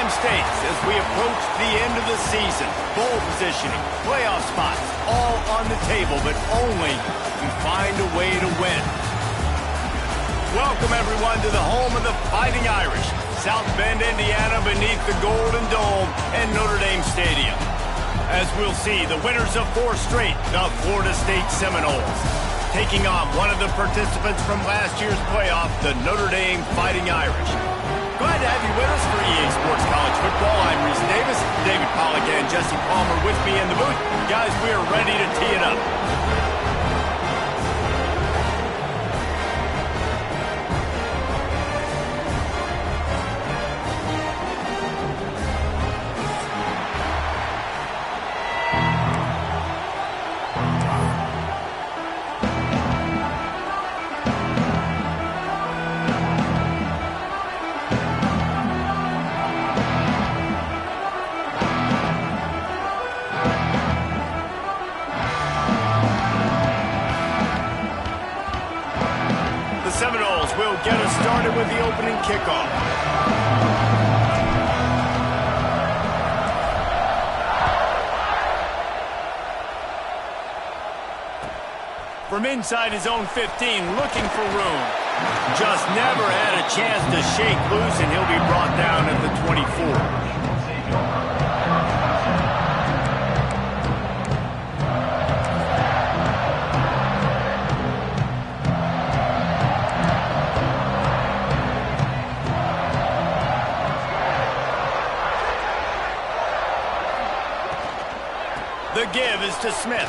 time stakes as we approach the end of the season. Bowl positioning, playoff spots, all on the table, but only to find a way to win. Welcome, everyone, to the home of the Fighting Irish, South Bend, Indiana, beneath the Golden Dome and Notre Dame Stadium. As we'll see, the winners of 4 straight, the Florida State Seminoles, taking on one of the participants from last year's playoff, the Notre Dame Fighting Irish. Glad to have you with us for EA Sports College Football. I'm Reese Davis, David Pollack and Jesse Palmer with me in the booth. Guys, we are ready to tee it up. Seminoles will get us started with the opening kickoff. From inside his own 15, looking for room. Just never had a chance to shake loose, and he'll be brought down at the 24. The give is to Smith.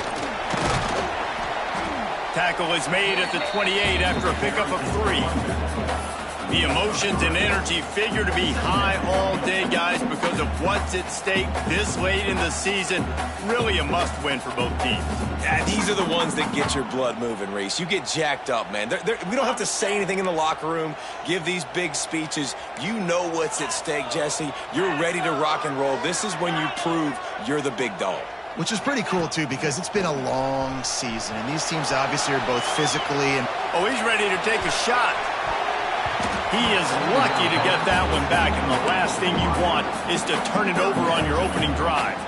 Tackle is made at the 28 after a pickup of 3. The emotions and energy figure to be high all day, guys, because of what's at stake this late in the season. Really a must-win for both teams. Yeah, these are the ones that get your blood moving, Reese. You get jacked up, man. We don't have to say anything in the locker room, give these big speeches. You know what's at stake, Jesse. You're ready to rock and roll. This is when you prove you're the big dog. Which is pretty cool, too, because it's been a long season, and these teams obviously are both physically and... Oh, he's ready to take a shot. He is lucky to get that one back, and the last thing you want is to turn it over on your opening drive.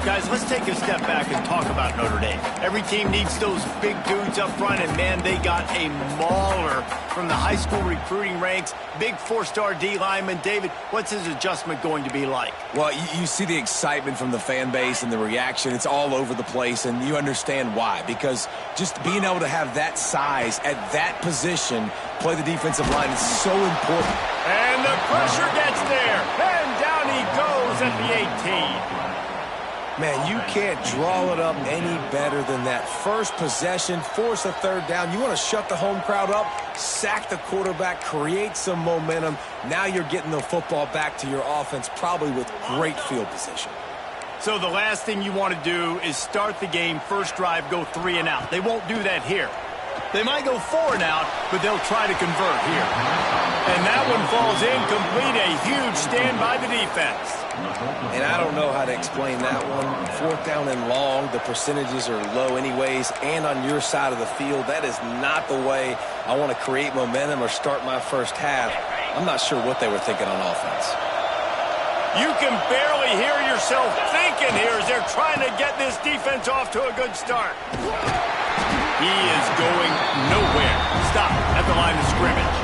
Guys, let's take a step back and talk about Notre Dame. Every team needs those big dudes up front, and, man, they got a mauler from the high school recruiting ranks. Big 4-star D lineman. David, what's his adjustment going to be like? Well, you see the excitement from the fan base and the reaction. It's all over the place, and you understand why. Because just being able to have that size at that position, play the defensive line, is so important. And the pressure gets there. And down he goes at the 18. Man, you can't draw it up any better than that. First possession, force a 3rd down. You want to shut the home crowd up, sack the quarterback, create some momentum. Now you're getting the football back to your offense, probably with great field position. So the last thing you want to do is start the game, first drive, go 3 and out. They won't do that here. They might go 4 and out, but they'll try to convert here. And that one falls incomplete. A huge stand by the defense. And I don't know how to explain that one. 4th down and long, the percentages are low anyways, and on your side of the field, that is not the way I want to create momentum or start my first half. I'm not sure what they were thinking on offense. You can barely hear yourself thinking here as they're trying to get this defense off to a good start. He is going nowhere. Stop at the line of scrimmage.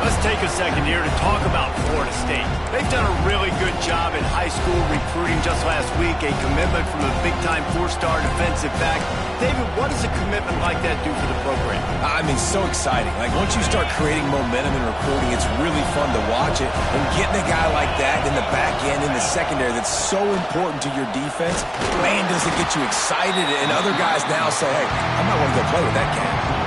Let's take a second here to talk about Florida State. They've done a really good job in high school recruiting. Just last week, a commitment from a big-time 4-star defensive back. David, what does a commitment like that do for the program? I mean, so exciting. Like, once you start creating momentum in recruiting, it's really fun to watch it. And getting a guy like that in the back end, in the secondary, that's so important to your defense, man, does it get you excited. And other guys now say, hey, I might want to go play with that cat.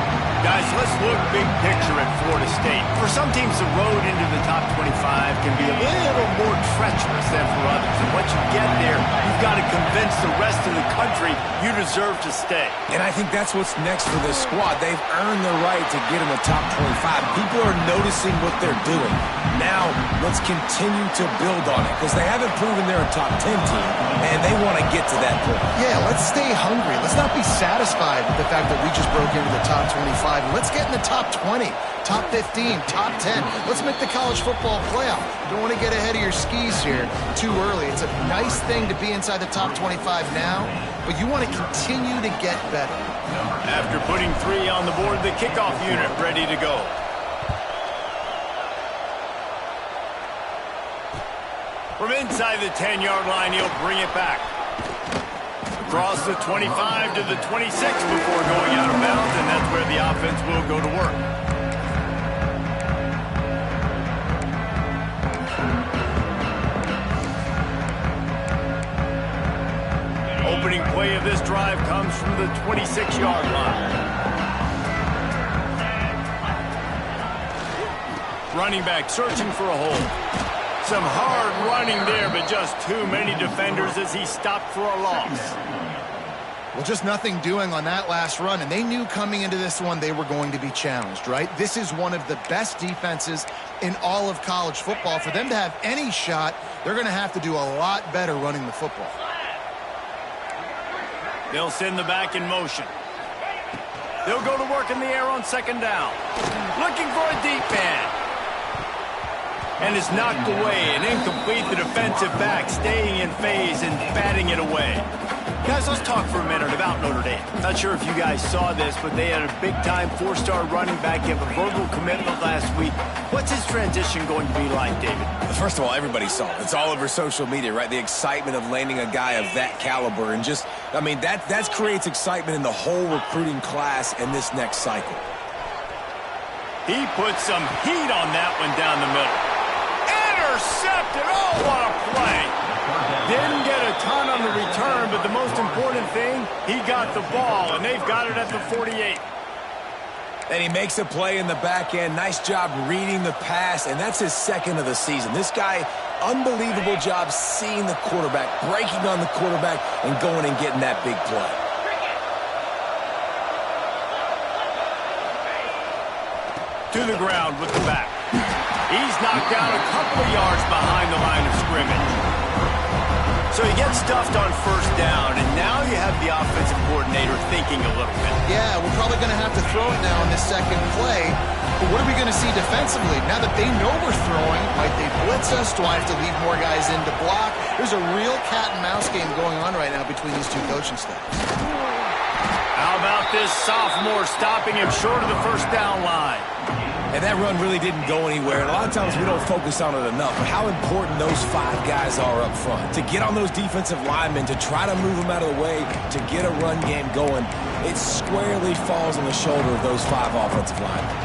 Guys, let's look big picture at Florida State. For some teams, the road into the top 25 can be a little more treacherous than for others. And once you get there, you've got to convince the rest of the country you deserve to stay. And I think that's what's next for this squad. They've earned the right to get in the top 25. People are noticing what they're doing. Now, let's continue to build on it, because they haven't proven they're a top 10 team, and they want to get to that point. Yeah, let's stay hungry. Let's not be satisfied with the fact that we just broke into the top 25. Let's get in the top 20. top 15, top 10. Let's make the college football playoff. Don't want to get ahead of your skis here too early. It's a nice thing to be inside the top 25 now, but you want to continue to get better. After putting 3 on the board, the kickoff unit ready to go. From inside the 10-yard line, he'll bring it back. Across the 25 to the 26 before going out of bounds, and that's where the offense will go to work. Opening play of this drive comes from the 26-yard line. Running back searching for a hole. Some hard running there, but just too many defenders as he stopped for a loss. Well, just nothing doing on that last run, and they knew coming into this one they were going to be challenged, right? This is one of the best defenses in all of college football. For them to have any shot, they're going to have to do a lot better running the football. They'll send the back in motion. They'll go to work in the air on second down. Looking for a deep man. And is knocked away and incomplete. The defensive back staying in phase and batting it away. Guys, let's talk for a minute about Notre Dame. Not sure if you guys saw this, but they had a big-time 4-star running back give a verbal commitment last week. What's his transition going to be like, David? First of all, everybody saw it. It's all over social media, right? The excitement of landing a guy of that caliber. And just, I mean, that creates excitement in the whole recruiting class in this next cycle. He put some heat on that one down the middle. Intercepted. Oh, what a play. Didn't get a ton on the return, but the most important thing, he got the ball, and they've got it at the 48. And he makes a play in the back end. Nice job reading the pass, and that's his second of the season. This guy, unbelievable job seeing the quarterback, breaking on the quarterback, and going and getting that big play. To the ground with the back. He's knocked down a couple of yards behind the line of scrimmage. So he gets stuffed on first down, and now you have the offensive coordinator thinking a little bit. Yeah, we're probably going to have to throw it now on this second play. But what are we going to see defensively? Now that they know we're throwing, might they blitz us? Do I have to leave more guys in to block? There's a real cat-and-mouse game going on right now between these two coaching staffs. How about this sophomore stopping him short of the first down line? And that run really didn't go anywhere. And a lot of times we don't focus on it enough. But how important those 5 guys are up front. To get on those defensive linemen, to try to move them out of the way, to get a run game going, it squarely falls on the shoulder of those 5 offensive linemen.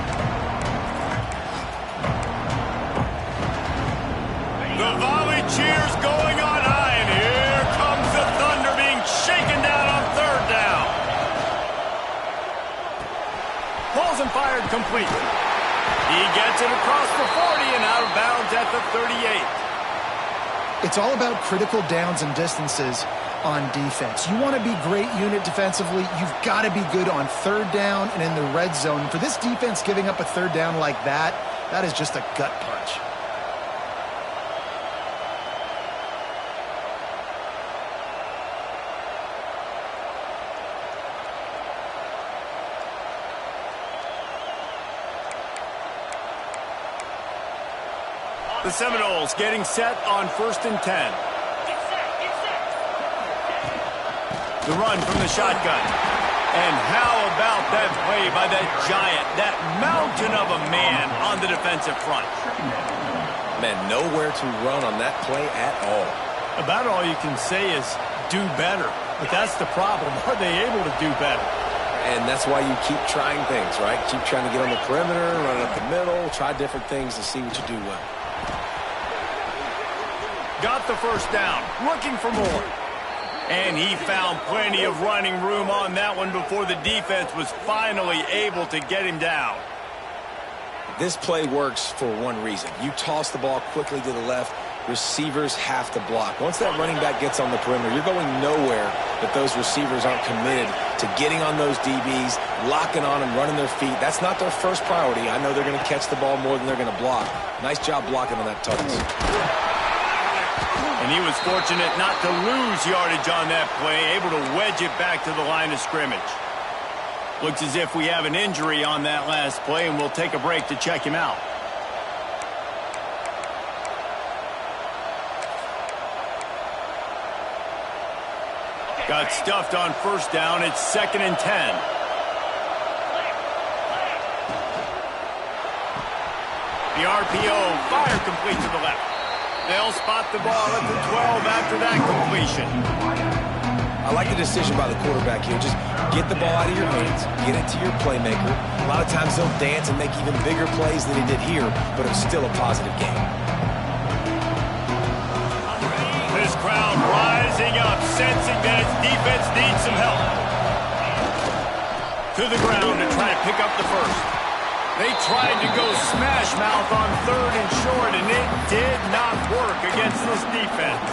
The volley cheers going on high, and here comes the Thunder being shaken down on third down. Pulls and fired complete. He gets it across the 40 and out of bounds at the 38. It's all about critical downs and distances on defense. You want to be great unit defensively, you've got to be good on third down and in the red zone. For this defense giving up a third down like that, that is just a gut punch. The Seminoles getting set on 1st and 10. The run from the shotgun. And how about that play by that giant, that mountain of a man on the defensive front? Man, nowhere to run on that play at all. About all you can say is do better. But that's the problem. Are they able to do better? And that's why you keep trying things, right? Keep trying to get on the perimeter, run it up the middle, try different things to see what you do well. Got the first down, looking for more. And he found plenty of running room on that one before the defense was finally able to get him down. This play works for one reason. You toss the ball quickly to the left, receivers have to block. Once that running back gets on the perimeter, you're going nowhere if those receivers aren't committed to getting on those DBs, locking on them, running their feet. That's not their first priority. I know they're going to catch the ball more than they're going to block. Nice job blocking on that toss. And he was fortunate not to lose yardage on that play, able to wedge it back to the line of scrimmage. Looks as if we have an injury on that last play, and we'll take a break to check him out. Got stuffed on first down. It's 2nd and 10. The RPO, fire complete to the left. They'll spot the ball at the 12 after that completion. I like the decision by the quarterback here. Just get the ball out of your hands, get it to your playmaker. A lot of times they'll dance and make even bigger plays than he did here, but it was still a positive game. This crowd rising up, sensing that its defense needs some help. To the ground to try to pick up the first. They tried to go smash mouth on 3rd and short, and it did not work against this defense.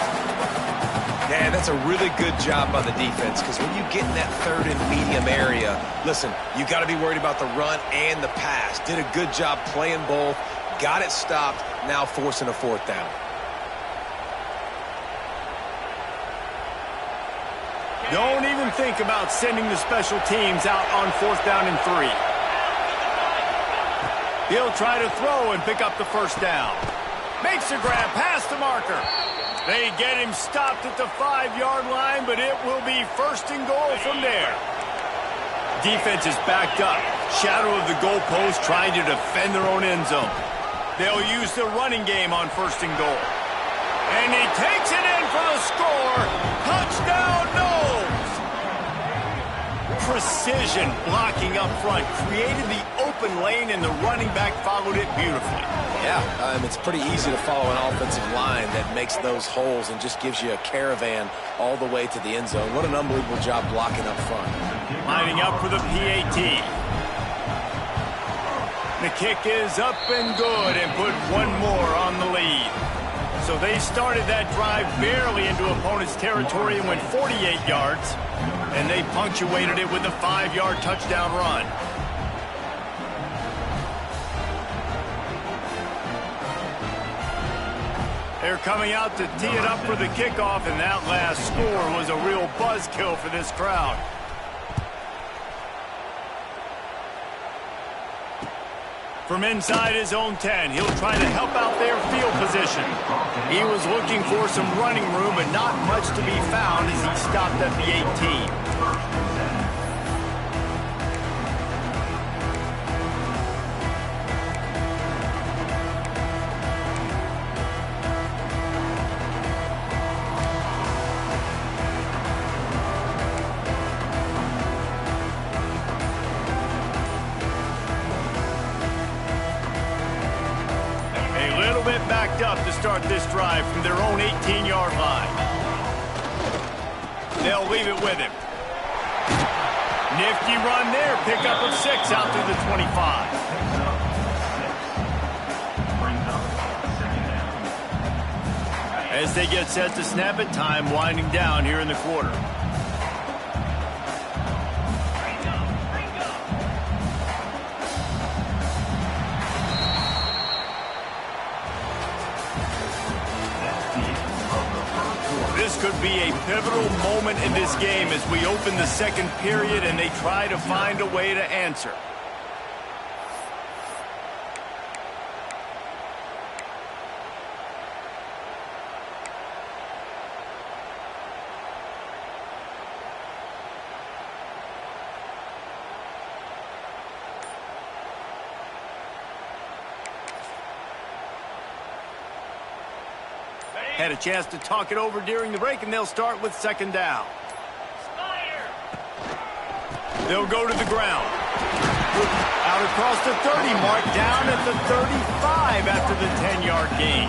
Yeah, that's a really good job by the defense, because when you get in that 3rd and medium area, listen, you got to be worried about the run and the pass. Did a good job playing both, got it stopped, now forcing a 4th down. Don't even think about sending the special teams out on 4th down and 3. He'll try to throw and pick up the first down. Makes a grab past the marker. They get him stopped at the 5-yard line, but it will be 1st and goal from there. Defense is backed up. Shadow of the goalpost trying to defend their own end zone. They'll use the running game on 1st and goal. And he takes it in for the score. Touchdown, Noles! Precision blocking up front. Created the open lane, and the running back followed it beautifully. Yeah, it's pretty easy to follow an offensive line that makes those holes and just gives you a caravan all the way to the end zone. What an unbelievable job blocking up front. Lining up for the PAT. The kick is up and good, and put one more on the lead. So they started that drive barely into opponent's territory and went 48 yards, and they punctuated it with a 5-yard touchdown run. They're coming out to tee it up for the kickoff, and that last score was a real buzzkill for this crowd. From inside his own 10, he'll try to help out their field position. He was looking for some running room, but not much to be found as he stopped at the 18. Backed up to start this drive from their own 18-yard line. They'll leave it with him. Nifty run there. Pickup of 6 out to the 25. As they get set to snap it, time winding down here in the quarter. This could be a pivotal moment in this game as we open the 2nd period and they try to find a way to answer. Had a chance to talk it over during the break, and they'll start with 2nd down. They'll go to the ground. Out across the 30 mark, down at the 35 after the 10-yard gain.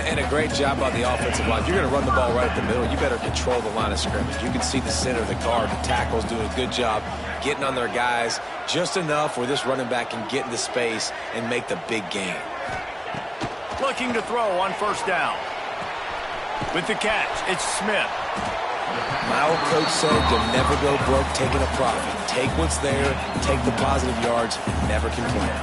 And a great job by the offensive line. If you're going to run the ball right at the middle, you better control the line of scrimmage. You can see the center, the guard, the tackles doing a good job getting on their guys just enough where this running back can get into space and make the big game. Looking to throw on 1st down. With the catch, it's Smith. My old coach said you'll never go broke taking a profit. Take what's there, take the positive yards, never complain.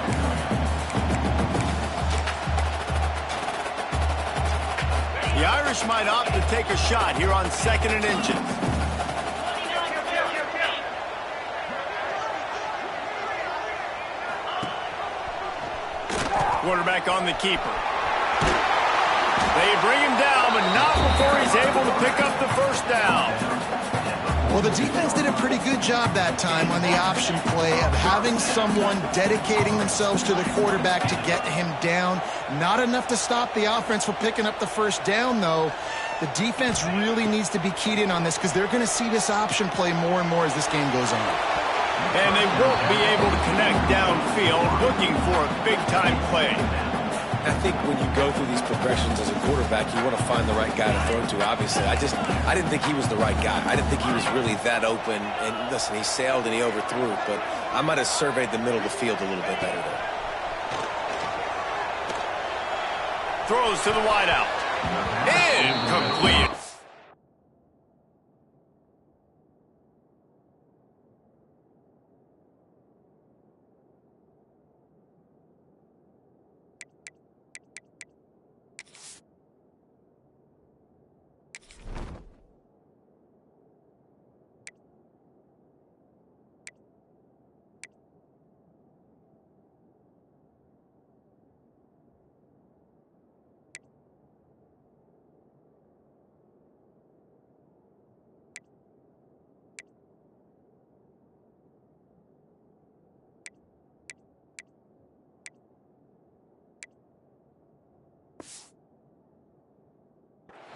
The Irish might opt to take a shot here on 2nd and inches. Quarterback on the keeper. They bring him down, but not before he's able to pick up the first down. Well, the defense did a pretty good job that time on the option play of having someone dedicating themselves to the quarterback to get him down. Not enough to stop the offense from picking up the first down, though. The defense really needs to be keyed in on this because they're going to see this option play more and more as this game goes on. And they won't be able to connect downfield looking for a big-time play. I think when you go through these progressions as a quarterback, you want to find the right guy to throw to, obviously. I didn't think he was the right guy. I didn't think he was really that open. And listen, he sailed and he overthrew it, but I might have surveyed the middle of the field a little bit better there. Throws to the wideout. Incomplete.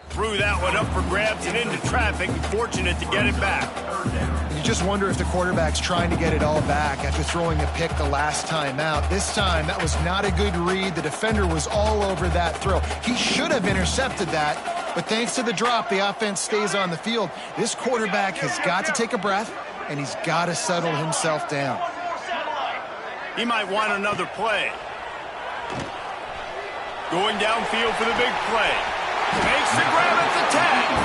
Threw that one up for grabs and into traffic, and fortunate to get it back. You just wonder if the quarterback's trying to get it all back after throwing a pick the last time out. This time, that was not a good read. The defender was all over that throw. He should have intercepted that, but thanks to the drop, the offense stays on the field. This quarterback has got to take a breath, and he's got to settle himself down. He might want another play. Going downfield for the big play. Makes the grab at the 10.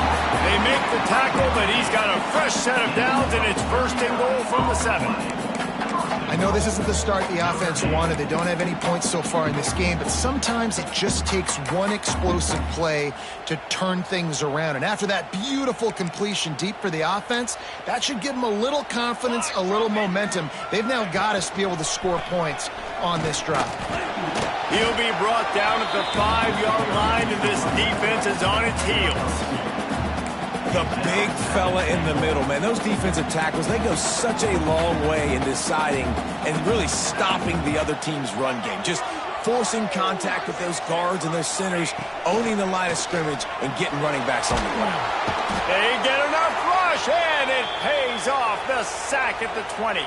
They make the tackle, but he's got a fresh set of downs, and it's first and goal from the 7. I know this isn't the start the offense wanted. They don't have any points so far in this game, but sometimes it just takes one explosive play to turn things around. And after that beautiful completion deep for the offense, that should give them a little confidence, a little momentum. They've now got to be able to score points on this drive. He'll be brought down at the 5-yard line, and this defense is on its heels. The big fella in the middle, man. Those defensive tackles, they go such a long way in deciding and really stopping the other team's run game. Just forcing contact with those guards and those centers, owning the line of scrimmage, and getting running backs on the ground. They get enough rush, and it pays off. The sack at the 20.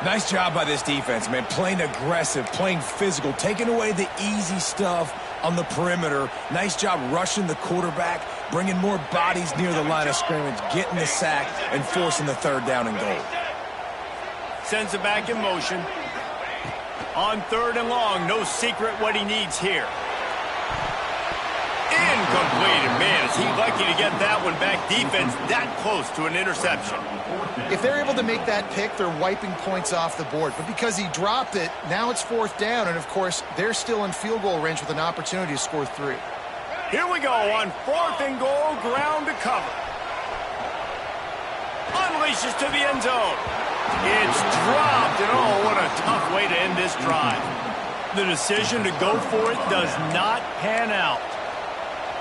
Nice job by this defense, man. Playing aggressive, playing physical, taking away the easy stuff on the perimeter. Nice job rushing the quarterback, bringing more bodies near the line of scrimmage, getting the sack, and forcing the third down and goal. Sends it back in motion. On 3rd and long, no secret what he needs here. Incomplete, and man, is he lucky to get that one back. Defense that close to an interception. If they're able to make that pick, they're wiping points off the board. But because he dropped it, now it's 4th down, and of course, they're still in field goal range with an opportunity to score 3. Here we go on 4th and goal, ground to cover. Unleashes to the end zone. It's dropped, and oh, what a tough way to end this drive. The decision to go for it does not pan out.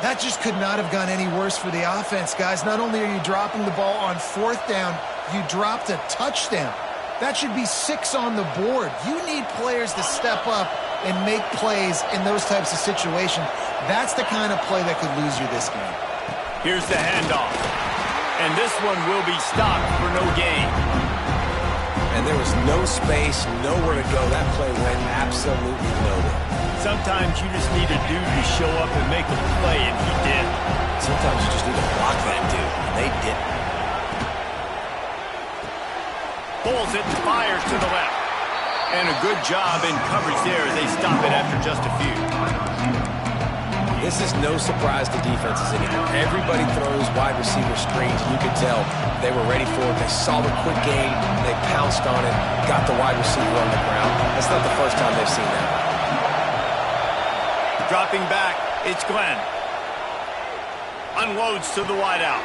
That just could not have gone any worse for the offense, guys. Not only are you dropping the ball on 4th down, you dropped a touchdown. That should be 6 on the board. You need players to step up and make plays in those types of situations. That's the kind of play that could lose you this game. Here's the handoff. And this one will be stopped for no gain. And there was no space, nowhere to go. That play went absolutely nowhere. Sometimes you just need a dude to show up and make a play, and he did. Sometimes you just need to block that dude, and they didn't. Pulls it, fires to the left. And a good job in coverage there as they stop it after just a few. This is no surprise to defenses anymore. Everybody throws wide receiver screens, and you can tell they were ready for it. They saw the quick game, they pounced on it, got the wide receiver on the ground. That's not the first time they've seen that. Dropping back, it's Glenn. Unloads to the wideout.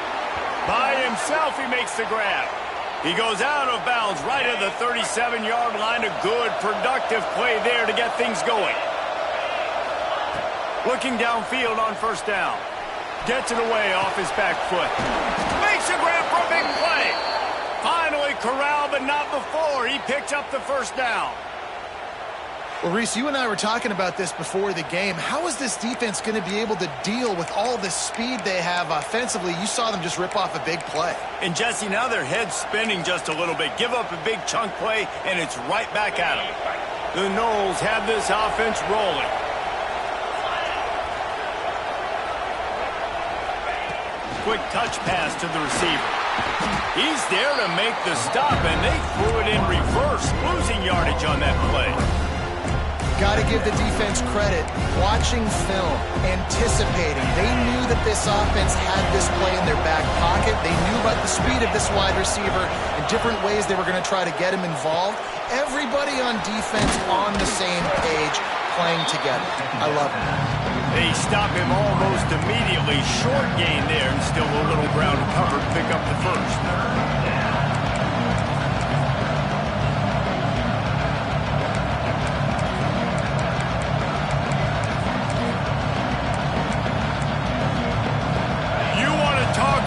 By himself, he makes the grab. He goes out of bounds right at the 37-yard line. A good, productive play there to get things going. Looking downfield on first down. Gets it away off his back foot. Makes a grab for a big play. Finally corralled, but not before. He picks up the first down. Well, Reese, you and I were talking about this before the game. How is this defense going to be able to deal with all the speed they have offensively? You saw them just rip off a big play. And, Jesse, now their head's spinning just a little bit. Give up a big chunk play, and it's right back at them. The Noles have this offense rolling. Quick touch pass to the receiver. He's there to make the stop, and they threw it in reverse, losing yardage on that play. Got to give the defense credit. Watching film, anticipating. They knew that this offense had this play in their back pocket. They knew about the speed of this wide receiver and different ways they were going to try to get him involved. Everybody on defense on the same page, playing together. I love it. They stop him almost immediately. Short gain there, and still a little ground covered. Pick up the first.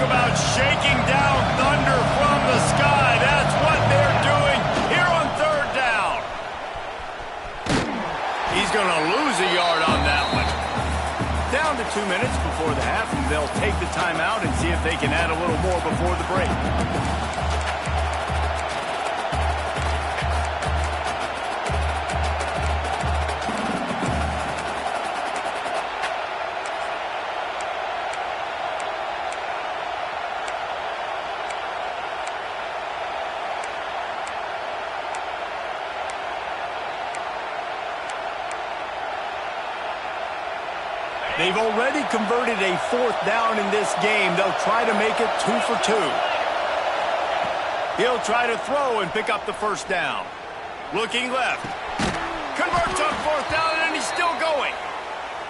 About shaking down thunder from the sky. That's what they're doing here on third down. He's going to lose a yard on that one. Down to 2 minutes before the half, and they'll take the timeout and see if they can add a little more before the break. They've already converted a fourth down in this game. They'll try to make it 2 for 2. He'll try to throw and pick up the first down. Looking left. Converts on fourth down, and he's still going.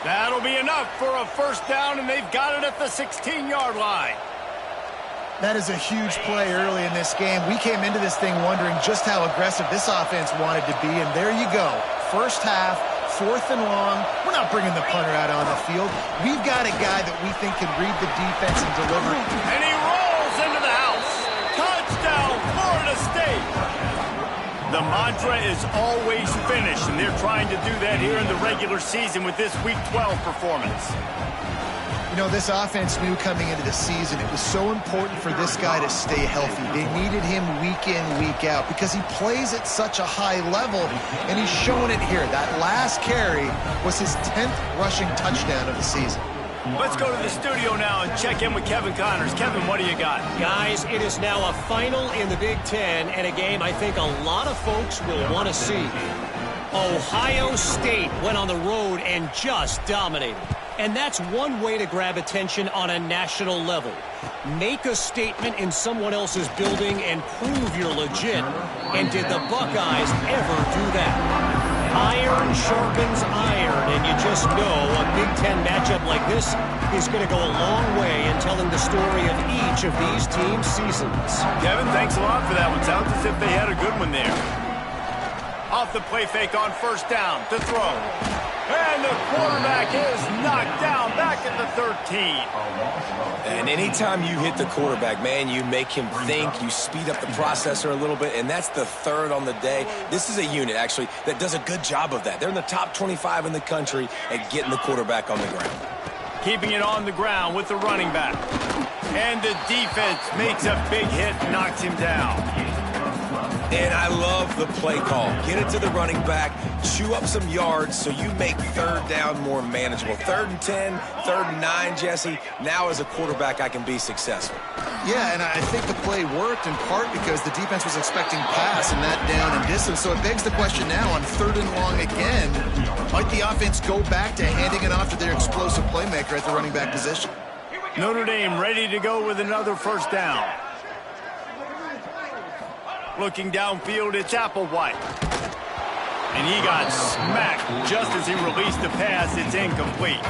That'll be enough for a first down, and they've got it at the 16-yard line. That is a huge play early in this game. We came into this thing wondering just how aggressive this offense wanted to be, and there you go. First half. 4th and long. We're not bringing the punter out on the field. We've got a guy that we think can read the defense and deliver. And he rolls into the house. Touchdown, Florida State. The mantra is always finish, and they're trying to do that here in the regular season with this Week 12 performance. You know, this offense knew coming into the season it was so important for this guy to stay healthy. They needed him week in, week out because he plays at such a high level, and he's showing it here. That last carry was his 10th rushing touchdown of the season. Let's go to the studio now and check in with Kevin Connors. Kevin, what do you got? Guys, it is now a final in the Big Ten, and a game I think a lot of folks will want to see. Ohio State went on the road and just dominated. And that's one way to grab attention on a national level. Make a statement in someone else's building and prove you're legit. And did the Buckeyes ever do that? Iron sharpens iron, and you just know a Big Ten matchup like this is going to go a long way in telling the story of each of these teams' seasons. Kevin, thanks a lot for that one. Sounds as if they had a good one there. Off the play fake on first down to throw. And the quarterback is knocked down back at the 13. And anytime you hit the quarterback, man, you make him think, you speed up the processor a little bit, and that's the third on the day. This is a unit, actually, that does a good job of that. They're in the top 25 in the country at getting the quarterback on the ground. Keeping it on the ground with the running back. And the defense makes a big hit, knocks him down. And I love the play call. Get it to the running back, chew up some yards so you make third down more manageable. 3rd and 10, 3rd and 9, Jesse. Now as a quarterback, I can be successful. Yeah, and I think the play worked in part because the defense was expecting pass and that down and distance. So it begs the question now on 3rd and long again, might the offense go back to handing it off to their explosive playmaker at the running back position? Notre Dame ready to go with another first down. Looking downfield, it's Applewhite. And he got smacked just as he released the pass. It's incomplete.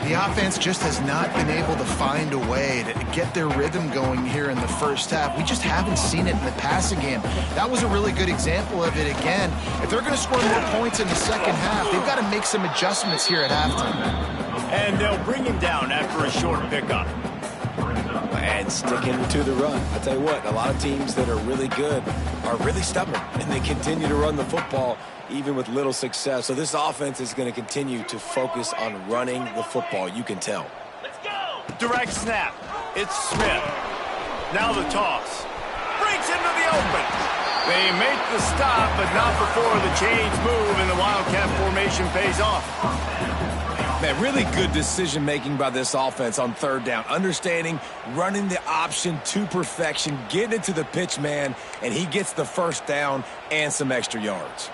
The offense just has not been able to find a way to get their rhythm going here in the first half. We just haven't seen it in the passing game. That was a really good example of it again. If they're going to score more points in the second half, they've got to make some adjustments here at halftime. And they'll bring him down after a short pickup. And sticking to the run. I tell you what, a lot of teams that are really good are really stubborn, and they continue to run the football even with little success. So this offense is going to continue to focus on running the football. You can tell. Let's go! Direct snap. It's Smith. Now the toss. Breaks into the open. They make the stop, but not before the chains move and the Wildcat formation pays off. Man, really good decision-making by this offense on third down. Understanding, running the option to perfection, getting it to the pitch man, and he gets the first down and some extra yards.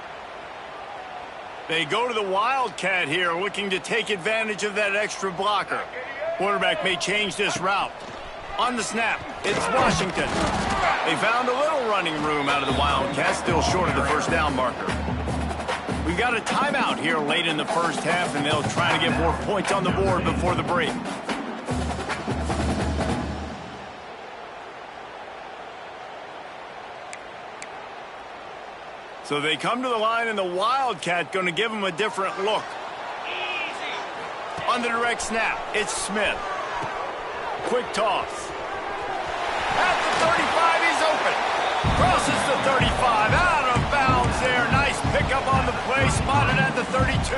They go to the Wildcat here, looking to take advantage of that extra blocker. Quarterback may change this route. On the snap, it's Washington. They found a little running room out of the Wildcats, still short of the first down marker. We've got a timeout here late in the first half, and they'll try to get more points on the board before the break. So they come to the line, and the Wildcat going to give them a different look. On the direct snap, it's Smith. Quick toss. At the 35, he's open. Crosses the 35, out of bounds there. Nice pickup on the play, spotted at the 32.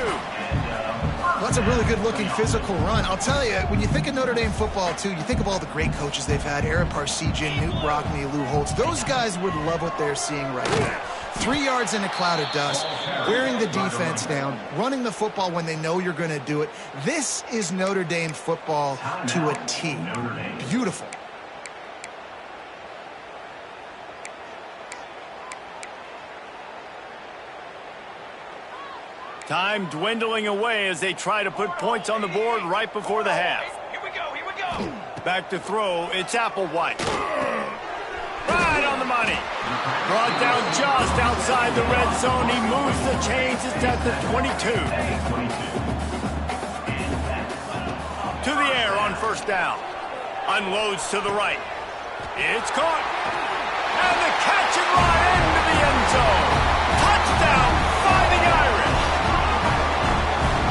Well, that's a really good-looking physical run. I'll tell you, when you think of Notre Dame football, too, you think of all the great coaches they've had, Eric Parsegian, Newt Rockne, Lou Holtz. Those guys would love what they're seeing right now. 3 yards in a cloud of dust, wearing the defense down, running the football when they know you're going to do it. This is Notre Dame football to a T. Beautiful. Time dwindling away as they try to put points on the board right before the half. Here we go, here we go. Back to throw, it's Applewhite. Right on the money. Brought down just outside the red zone. He moves the chains. It's at the 22. To the air on first down. Unloads to the right. It's caught. And the catch and run into the end zone. Touchdown, Fighting Irish.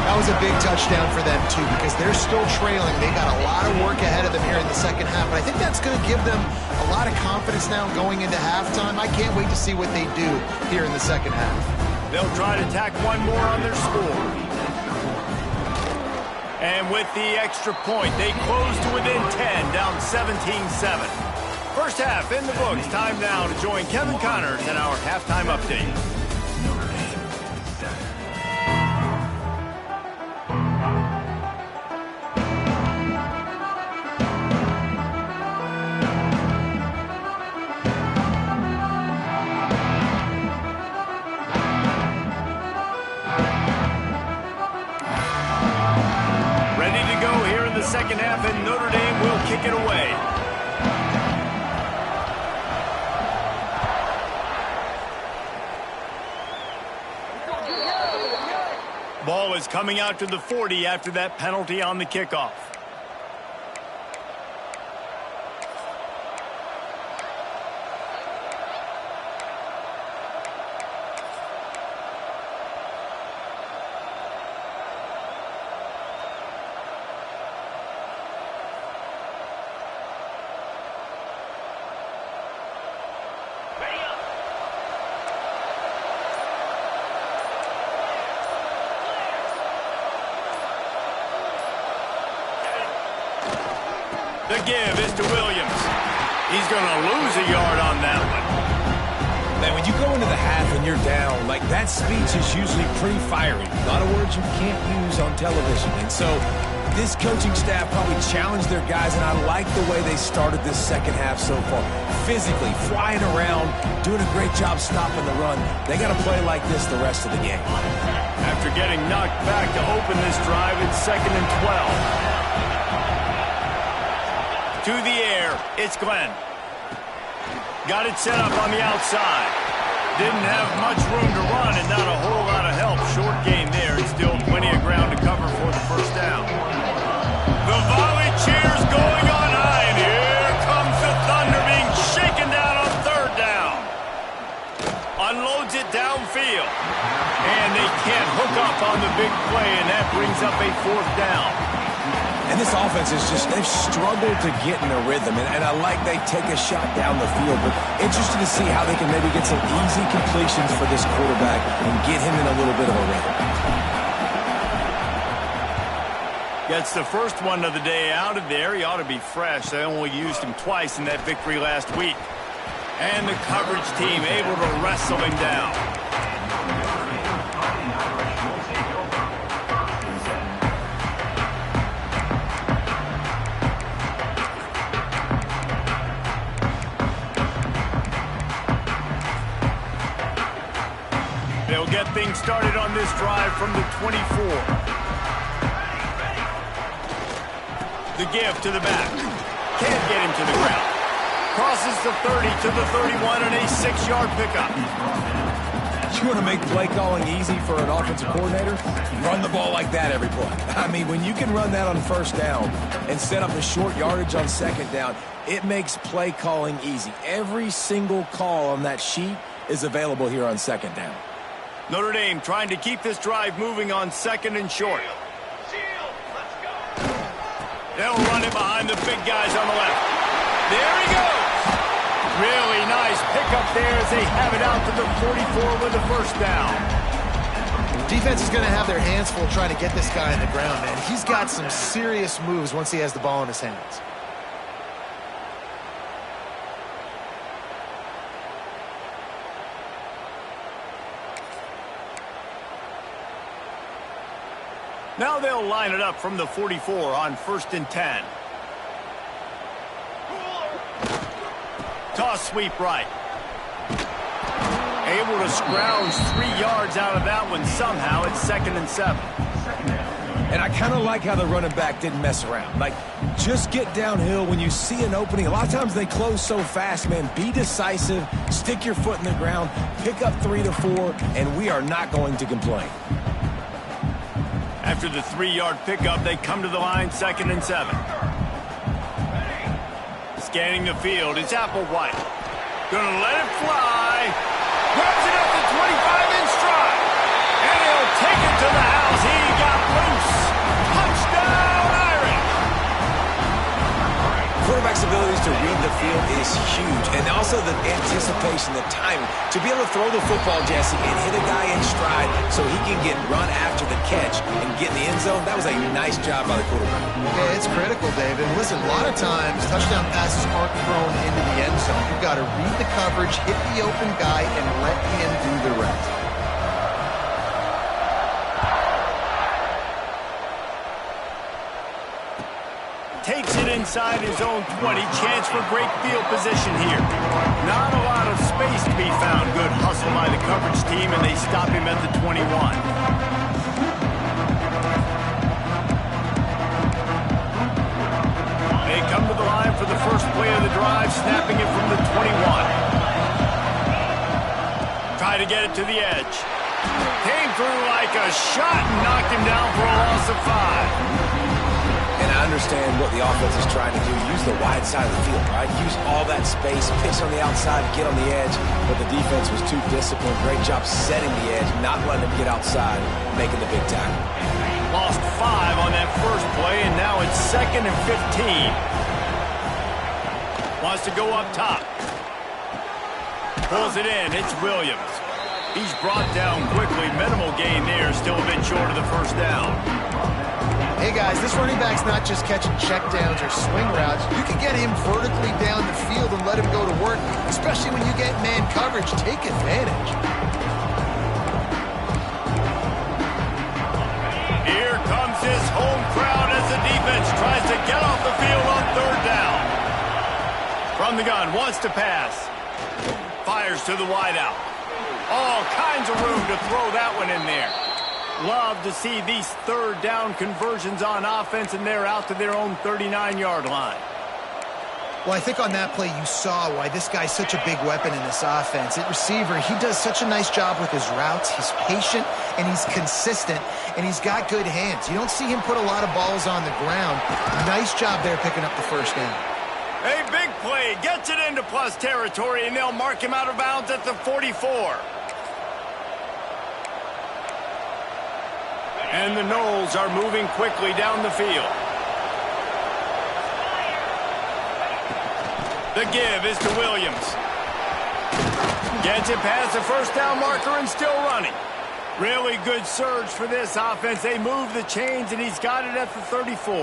That was a big touchdown for them, too, because they're still trailing. They got a lot of work ahead of them here in the second half, but I think that's going to give them a lot of confidence now going into halftime. I can't wait to see what they do here in the second half. They'll try to tack one more on their score. And with the extra point, they close to within 10, down 17-7. First half in the books. Time now to join Kevin Connors in our halftime update. Second half, and Notre Dame will kick it away. Ball is coming out to the 40 after that penalty on the kickoff. The give is to Williams. He's going to lose a yard on that one. Man, when you go into the half and you're down, like that speech is usually pretty fiery. A lot of words you can't use on television. And so this coaching staff probably challenged their guys, and I like the way they started this second half so far. Physically, flying around, doing a great job stopping the run. They got to play like this the rest of the game. After getting knocked back to open this drive, it's 2nd and 12. To the air, it's Glenn. Got it set up on the outside. Didn't have much room to run and not a whole lot of help. Short gain there, and still plenty of ground to cover for the first down. The volley cheers going on high, and here comes the Thunder being shaken down on third down. Unloads it downfield. And they can't hook up on the big play, and that brings up a fourth down. And this offense is just, they've struggled to get in a rhythm. And I like they take a shot down the field, but interested to see how they can maybe get some easy completions for this quarterback and get him in a little bit of a rhythm. Gets the first one of the day out of there. He ought to be fresh. They only used him twice in that victory last week. And the coverage team able to wrestle him down. They'll get things started on this drive from the 24. The give to the back. Can't get him to the ground. Crosses the 30 to the 31 and a 6-yard pickup. You want to make play calling easy for an offensive coordinator? Run the ball like that every play. I mean, when you can run that on first down and set up a short yardage on second down, it makes play calling easy. Every single call on that sheet is available here on second down. Notre Dame trying to keep this drive moving on second and short. They'll run it behind the big guys on the left. There he goes. Really nice pickup there as they have it out to the 44 with the first down. Defense is going to have their hands full trying to get this guy on the ground, man. He's got some serious moves once he has the ball in his hands. Now they'll line it up from the 44 on 1st and 10. Toss sweep right. Able to scrounge 3 yards out of that one somehow. It's 2nd and 7. And I kind of like how the running back didn't mess around. Like, just get downhill when you see an opening. A lot of times they close so fast, man. Be decisive, stick your foot in the ground, pick up 3 to 4, and we are not going to complain. After the 3-yard pickup, they come to the line 2nd and 7. Scanning the field, it's Applewhite. Gonna let it fly. Grabs it up to 25 in stride. And he'll take it to the house. He got loose. Touchdown, Irish. Quarterback's abilities to read the field is huge. And also the anticipation, the timing. To be able to throw the football, Jesse, and hit a guy in stride so he can get run after the catch and get in the end zone, that was a nice job by the quarterback. Yeah, it's critical, David. Listen, a lot of times touchdown passes aren't thrown into the end zone. You've got to read the coverage, hit the open guy, and let him do the rest. Takes it inside his own 20. Chance for great field position here. Not a lot of space to be found. Good hustle by the coverage team, and they stop him at the 21. They come to the line for the first play of the drive, snapping it from the 21. Try to get it to the edge. Came through like a shot and knocked him down for a loss of 5. And I understand what the offense is trying to do. Use the wide side of the field, right? Use all that space, pitch on the outside, get on the edge. But the defense was too disciplined. Great job setting the edge, not letting him get outside, making the big tackle. Lost 5 on that first play, and now it's 2nd and 15. Wants to go up top. Pulls it in. It's Williams. He's brought down quickly. Minimal gain there. Still a bit short of the first down. Hey, guys, this running back's not just catching checkdowns or swing routes. You can get him vertically down the field and let him go to work, especially when you get man coverage. Take advantage. Here comes his home crowd as the defense tries to get off the field on 3rd down. From the gun, wants to pass. Fires to the wideout. All kinds of room to throw that one in there. Love to see these 3rd down conversions on offense, and they're out to their own 39-yard line. Well, I think on that play you saw why this guy's such a big weapon in this offense. At receiver, he does such a nice job with his routes. He's patient, and he's consistent, and he's got good hands. You don't see him put a lot of balls on the ground. Nice job there picking up the first down. A big play, gets it into plus territory, and they'll mark him out of bounds at the 44. And the Noles are moving quickly down the field. The give is to Williams. Gets it past the first down marker and still running. Really good surge for this offense. They move the chains, and he's got it at the 34.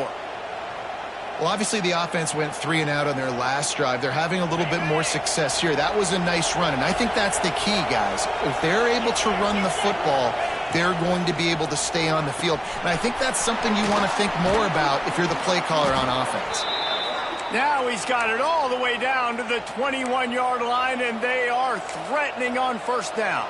Well, obviously the offense went 3 and out on their last drive. They're having a little bit more success here. That was a nice run, and I think that's the key, guys. If they're able to run the football, they're going to be able to stay on the field. And I think that's something you want to think more about if you're the play caller on offense. Now he's got it all the way down to the 21-yard line, and they are threatening on first down.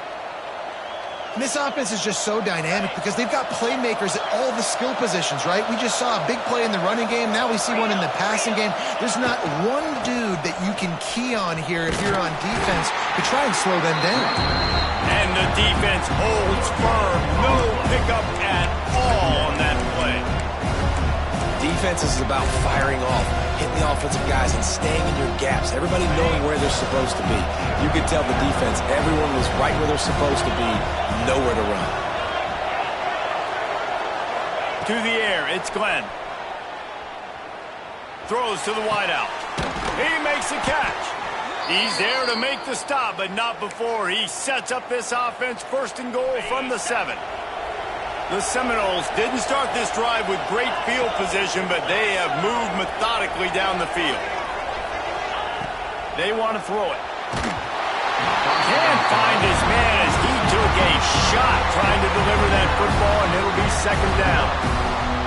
And this offense is just so dynamic because they've got playmakers at all the skill positions, right? We just saw a big play in the running game. Now we see one in the passing game. There's not one dude that you can key on here if you're on defense to try and slow them down. And the defense holds firm. No pickup at all on that play. Defense is about firing off, hitting the offensive guys, and staying in your gaps. Everybody knowing where they're supposed to be. You could tell the defense, everyone was right where they're supposed to be, nowhere to run. To the air, it's Glenn. Throws to the wideout. He makes the catch. He's there to make the stop, but not before he sets up this offense first and goal from the 7. The Seminoles didn't start this drive with great field position, but they have moved methodically down the field. They want to throw it. Can't find his man as he took a shot trying to deliver that football, and it'll be second down.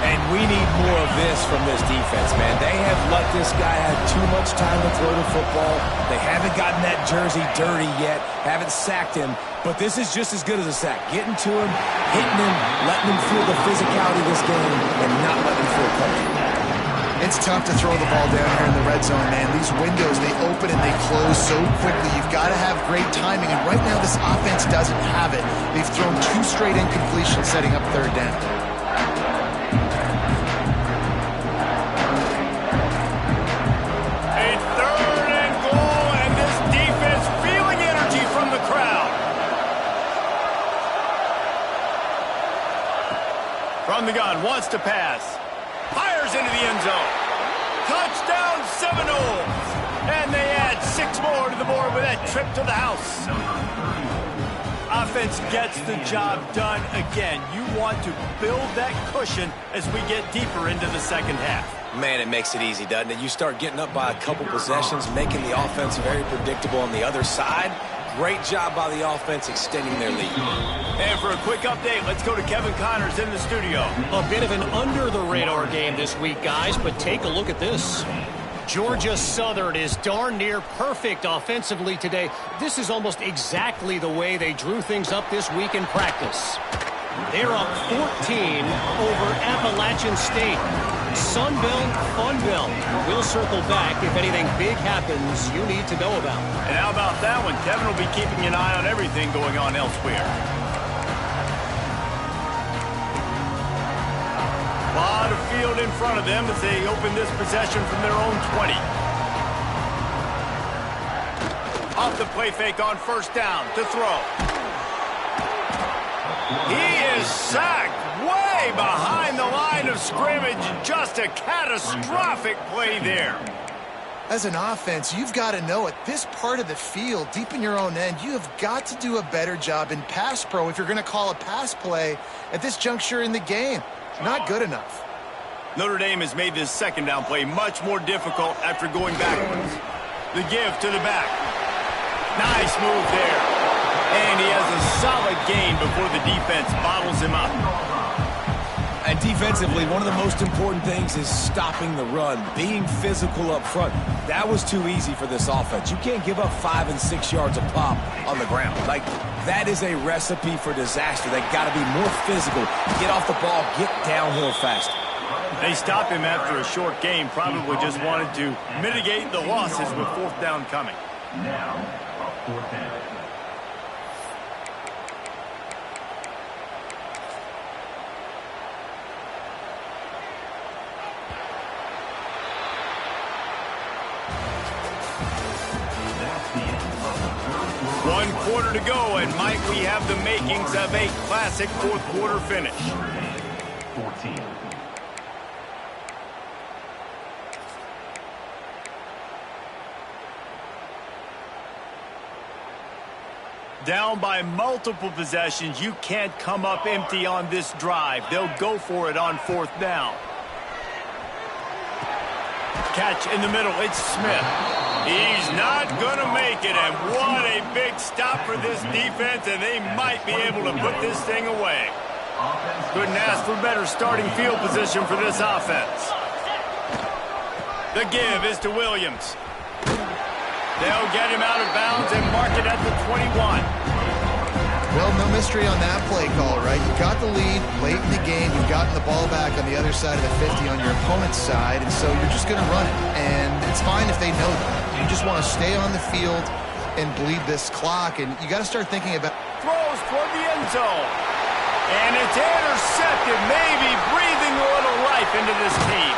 And we need more of this from this defense, man. They have let this guy have too much time to throw the football. They haven't gotten that jersey dirty yet, haven't sacked him, but this is just as good as a sack. Getting to him, hitting him, letting him feel the physicality of this game, and not letting him feel comfortable. It's tough to throw the ball down here in the red zone, man. These windows, they open and they close so quickly. You've got to have great timing, and right now this offense doesn't have it. They've thrown 2 straight incompletions setting up third down. From the gun, wants to pass. Fires into the end zone. Touchdown Seminoles! And they add 6 more to the board with that trip to the house. Offense gets the job done again. You want to build that cushion as we get deeper into the second half. Man, it makes it easy, doesn't it? You start getting up by a couple possessions, making the offense very predictable on the other side. Great job by the offense extending their lead. And for a quick update, let's go to Kevin Connors in the studio. A bit of an under-the-radar game this week, guys, but take a look at this. Georgia Southern is darn near perfect offensively today. This is almost exactly the way they drew things up this week in practice. They're up 14 over Appalachian State. Sunbelt, Funbelt. We'll circle back if anything big happens you need to know about. And how about that one? Kevin will be keeping an eye on everything going on elsewhere. A lot of field in front of them as they open this possession from their own 20. Off the play fake on first down to throw. He is sacked way behind the line of scrimmage. Just a catastrophic play there. As an offense, you've got to know at this part of the field, deep in your own end, you have got to do a better job in pass pro if you're going to call a pass play at this juncture in the game. Not good enough. Notre Dame has made this second down play much more difficult after going backwards. The give to the back. Nice move there. And he has a solid gain before the defense bottles him up. And defensively, one of the most important things is stopping the run, being physical up front. That was too easy for this offense. You can't give up 5 and 6 yards a pop on the ground. Like, that is a recipe for disaster. They got to be more physical, get off the ball, get downhill fast. They stopped him after a short game, probably just wanted to mitigate the losses with fourth down coming. Now, fourth down. One quarter to go, and might we have the makings of a classic fourth quarter finish. 14. Down by multiple possessions, you can't come up empty on this drive. They'll go for it on 4th down. Catch in the middle, it's Smith. He's not going to make it, and what a big stop for this defense, and they might be able to put this thing away. Couldn't ask for better starting field position for this offense. The give is to Williams. They'll get him out of bounds and mark it at the 21. Well, no mystery on that play call, right? You got the lead late in the game. You've gotten the ball back on the other side of the 50 on your opponent's side, and so you're just going to run it. And it's fine if they know that. You just want to stay on the field and bleed this clock, and you got to start thinking about... Throws toward the end zone. And it's intercepted, maybe breathing a little life into this team.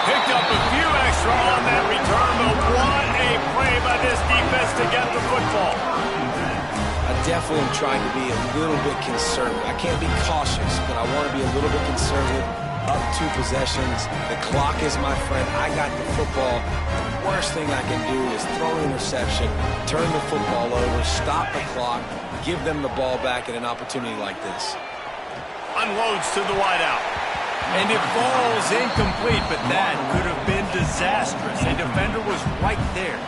Picked up a few extra on that return, but what a play by this defense to get the football. I definitely am trying to be a little bit conservative. I can't be cautious, but I want to be a little bit conservative. Up 2 possessions. The clock is my friend. I got the football. The worst thing I can do is throw an interception, turn the football over, stop the clock, give them the ball back at an opportunity like this. Unloads to the wideout. And it falls incomplete, but that could have been disastrous. A defender was right there.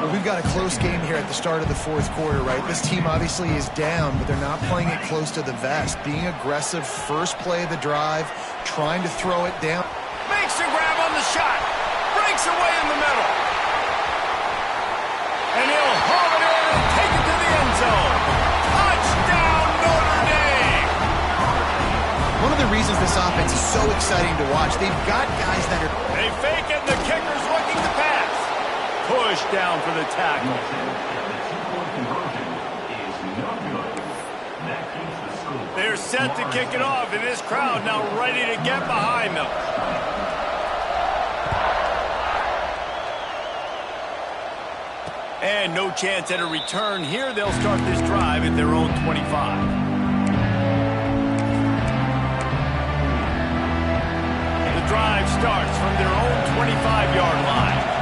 Well, we've got a close game here at the start of the 4th quarter, right? This team obviously is down, but they're not playing it close to the vest. Being aggressive, first play of the drive, trying to throw it down. Makes a grab on the shot. Breaks away in the middle. And he'll haul it in and take it to the end zone. Touchdown, Notre Dame! One of the reasons this offense is so exciting to watch, they've got guys that are... They fake it, the kicker's looking to pass. Push down for the tackle. They're set to kick it off, and this crowd now ready to get behind them. And no chance at a return here. They'll start this drive at their own 25. The drive starts from their own 25-yard line.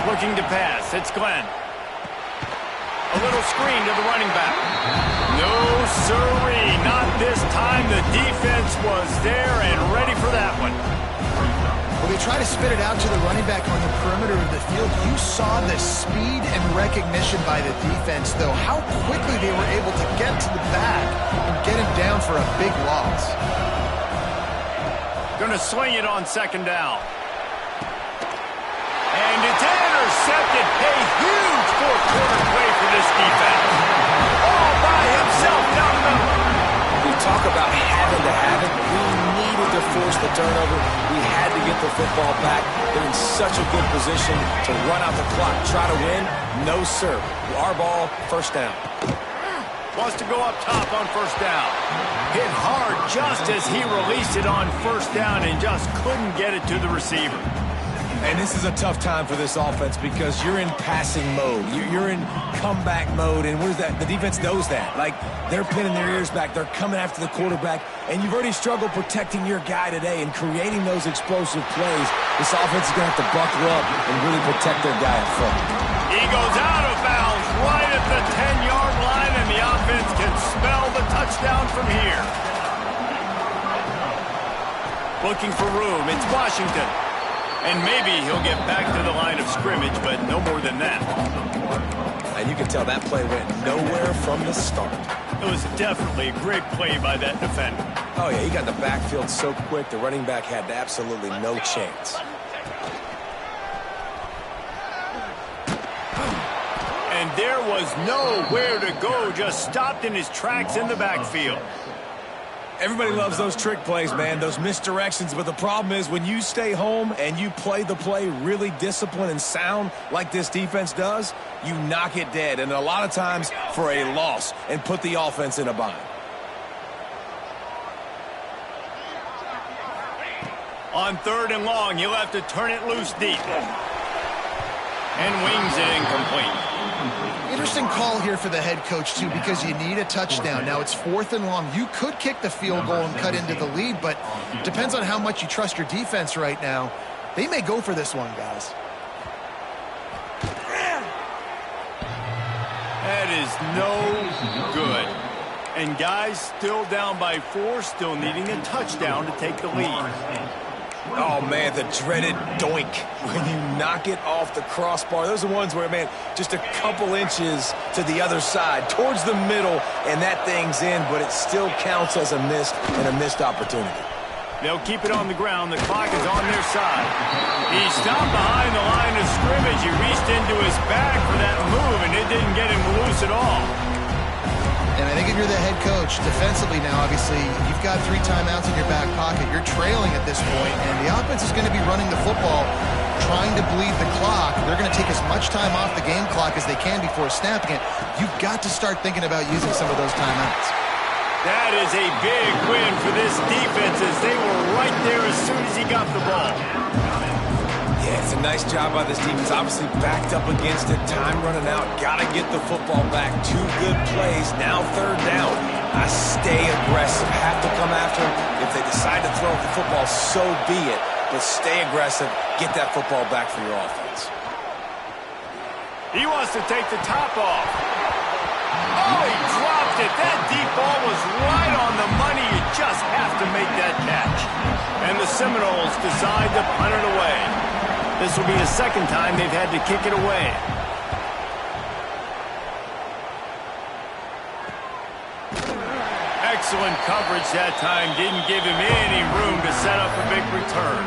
Looking to pass, it's Glenn. A little screen to the running back. No sirree, not this time. The defense was there and ready for that one. Well, they try to spit it out to the running back on the perimeter of the field. You saw the speed and recognition by the defense, though. How quickly they were able to get to the back and get him down for a big loss. Going to swing it on 2nd down. And it's intercepted. A huge 4th-quarter play for this defense. All by himself down the middle. We talk about having to have it. We needed to force the turnover. We had to get the football back. They're in such a good position to run out the clock, try to win. No, sir. Our ball, 1st down. Wants to go up top on 1st down. Hit hard just as he released it on 1st down and just couldn't get it to the receiver. And this is a tough time for this offense because you're in passing mode. You're in comeback mode, and what is that? The defense knows that. Like, they're pinning their ears back. They're coming after the quarterback, and you've already struggled protecting your guy today and creating those explosive plays. This offense is going to have to buckle up and really protect their guy up front. He goes out of bounds right at the 10-yard line, and the offense can smell the touchdown from here. Looking for room. It's Washington. And maybe he'll get back to the line of scrimmage, but no more than that. And you can tell that play went nowhere from the start. It was definitely a great play by that defender. Oh, yeah, he got the backfield so quick, the running back had absolutely no chance. And there was nowhere to go, just stopped in his tracks in the backfield. Everybody loves those trick plays, man, those misdirections, but the problem is when you stay home and you play the play really disciplined and sound like this defense does, you knock it dead, and a lot of times for a loss, and put the offense in a bind. On 3rd and long, he'll have to turn it loose deep. And wings it incomplete. Interesting call here for the head coach, too, because you need a touchdown. Now, it's 4th and long. You could kick the field goal and cut into the lead, but it depends on how much you trust your defense right now. They may go for this one, guys. That is no good. And guys still down by 4, still needing a touchdown to take the lead. Oh, man, the dreaded doink when you knock it off the crossbar. Those are ones where, man, just a couple inches to the other side, towards the middle, and that thing's in, but it still counts as a missed opportunity. They'll keep it on the ground. The clock is on their side. He stopped behind the line of scrimmage. He reached into his bag for that move, and it didn't get him loose at all. And I think if you're the head coach, defensively now, obviously, you've got 3 timeouts in your back pocket. You're trailing at this point, and the offense is going to be running the football, trying to bleed the clock. They're going to take as much time off the game clock as they can before snapping it. You've got to start thinking about using some of those timeouts. That is a big win for this defense as they were right there as soon as he got the ball. Yeah, it's a nice job by this defense. Obviously backed up against it. Time running out. Got to get the football back. 2 good plays. Now 3rd down. I stay aggressive. Have to come after him. If they decide to throw the football, so be it. But stay aggressive. Get that football back for your offense. He wants to take the top off. Oh, he dropped it. That deep ball was right on the money. You just have to make that catch. And the Seminoles decide to punt it away. This will be the 2nd time they've had to kick it away. Excellent coverage that time. Didn't give him any room to set up a big return.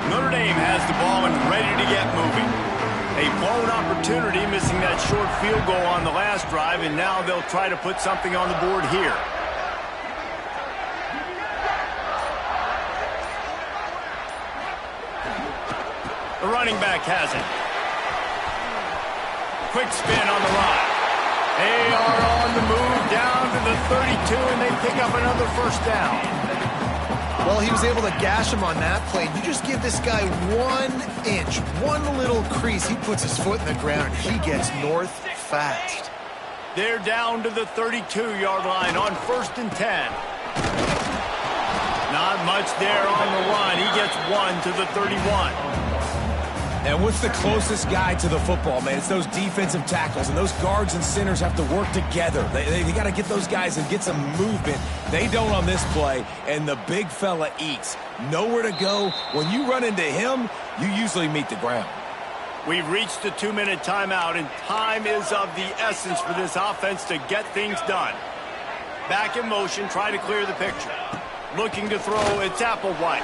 Notre Dame has the ball and ready to get moving. A blown opportunity, missing that short field goal on the last drive, and now they'll try to put something on the board here. The running back has it. Quick spin on the run. They are on the move down to the 32, and they pick up another 1st down. Well, he was able to gash him on that play. You just give this guy 1 inch, one little crease. He puts his foot in the ground, and he gets north fast. They're down to the 32-yard line on 1st and 10. Not much there on the run. He gets 1 to the 31. And what's the closest guy to the football, man? It's those defensive tackles, and those guards and centers have to work together. They got to get those guys and get some movement. They don't on this play, and the big fella eats. Nowhere to go. When you run into him, you usually meet the ground. We've reached the 2-minute timeout, and time is of the essence for this offense to get things done. Back in motion, try to clear the picture. Looking to throw, it's Applewhite.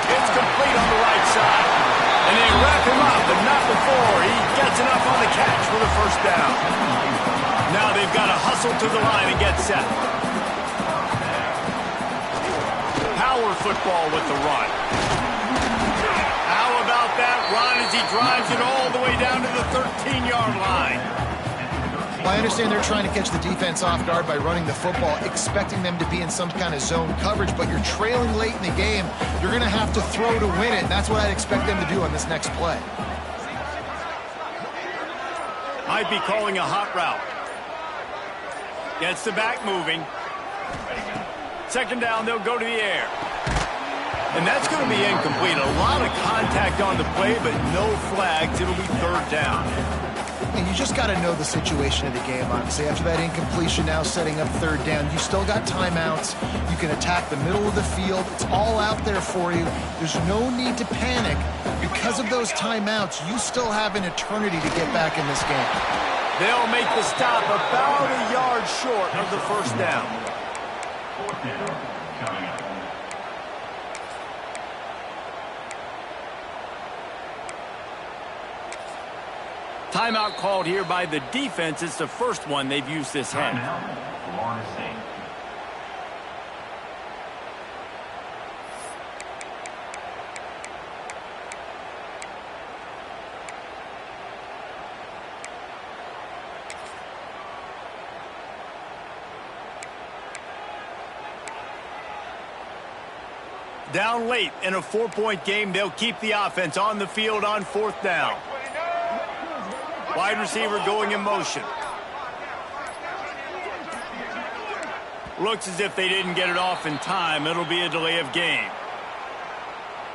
It's complete on the right side. And they wrap him up, but not before he gets enough on the catch for the 1st down. Now they've got to hustle to the line and get set. Power football with the run. How about that run as he drives it all the way down to the 13-yard line? Well, I understand they're trying to catch the defense off guard by running the football, expecting them to be in some kind of zone coverage, but you're trailing late in the game. You're going to have to throw to win it, and that's what I'd expect them to do on this next play. Might be calling a hot route. Gets the back moving. 2nd down, they'll go to the air. And that's going to be incomplete. A lot of contact on the play, but no flags. It'll be 3rd down. And you just got to know the situation of the game, obviously. After that incompletion, now setting up 3rd down, you still got timeouts. You can attack the middle of the field. It's all out there for you. There's no need to panic. Because of those timeouts, you still have an eternity to get back in this game. They'll make the stop about a yard short of the 1st down. 4th down, coming up. Timeout called here by the defense. It's the 1st one they've used this half. Timeout, Florida State. Down late in a 4-point game, they'll keep the offense on the field on 4th down. Wide receiver going in motion. Looks as if they didn't get it off in time. It'll be a delay of game.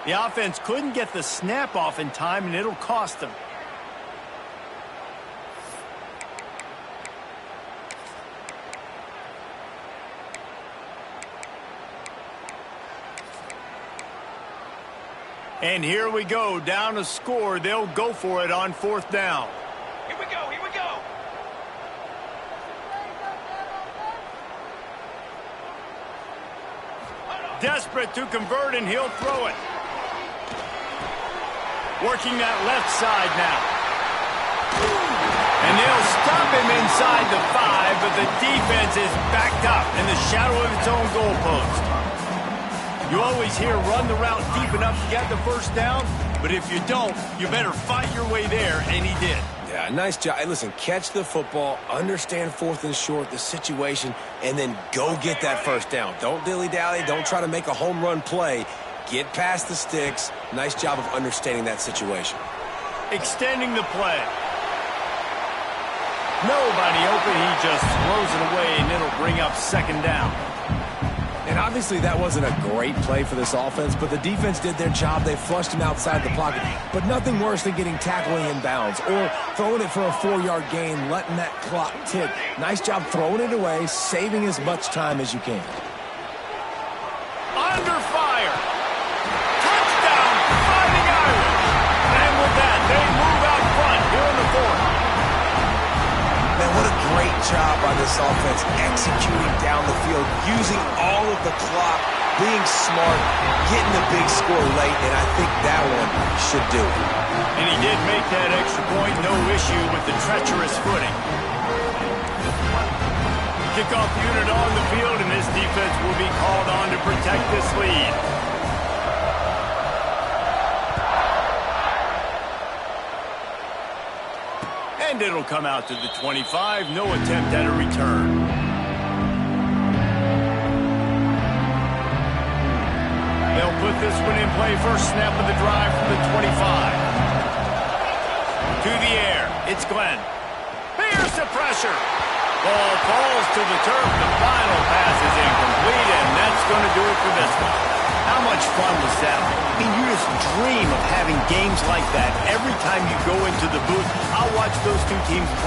The offense couldn't get the snap off in time, and it'll cost them. And here we go, down a score. They'll go for it on 4th down. Here we go, here we go. Desperate to convert, and he'll throw it. Working that left side now. And they'll stop him inside the 5, but the defense is backed up in the shadow of its own goalpost. You always hear run the route deep enough to get the first down, but if you don't, you better fight your way there, and he did. Yeah, nice job. Hey, listen, catch the football, understand 4th and short, the situation, and then go get that first down. Don't dilly-dally. Don't try to make a home run play. Get past the sticks. Nice job of understanding that situation. Extending the play. Nobody open. He just throws it away, and it'll bring up 2nd down. And obviously that wasn't a great play for this offense, but the defense did their job. They flushed him outside the pocket. But nothing worse than getting tackling in bounds or throwing it for a 4-yard gain, letting that clock tick. Nice job throwing it away, saving as much time as you can. Under fire. Touchdown, Fighting Irish. And with that, they move out front here in the 4th. Man, what a great job by this offense executing down the field, using all of the clock, being smart, getting the big score late, and I think that one should do it. And he did make that extra point, no issue with the treacherous footing. Kickoff unit on the field, and this defense will be called on to protect this lead. And it'll come out to the 25. No attempt at a return. They'll put this one in play. First snap of the drive from the 25. To the air. It's Glenn. Here's the pressure. Ball falls to the turf. The final pass is incomplete, and that's going to do it for this one. How much fun was that? I mean, you just dream of having games like that every time you go into the booth. I'll watch those two teams play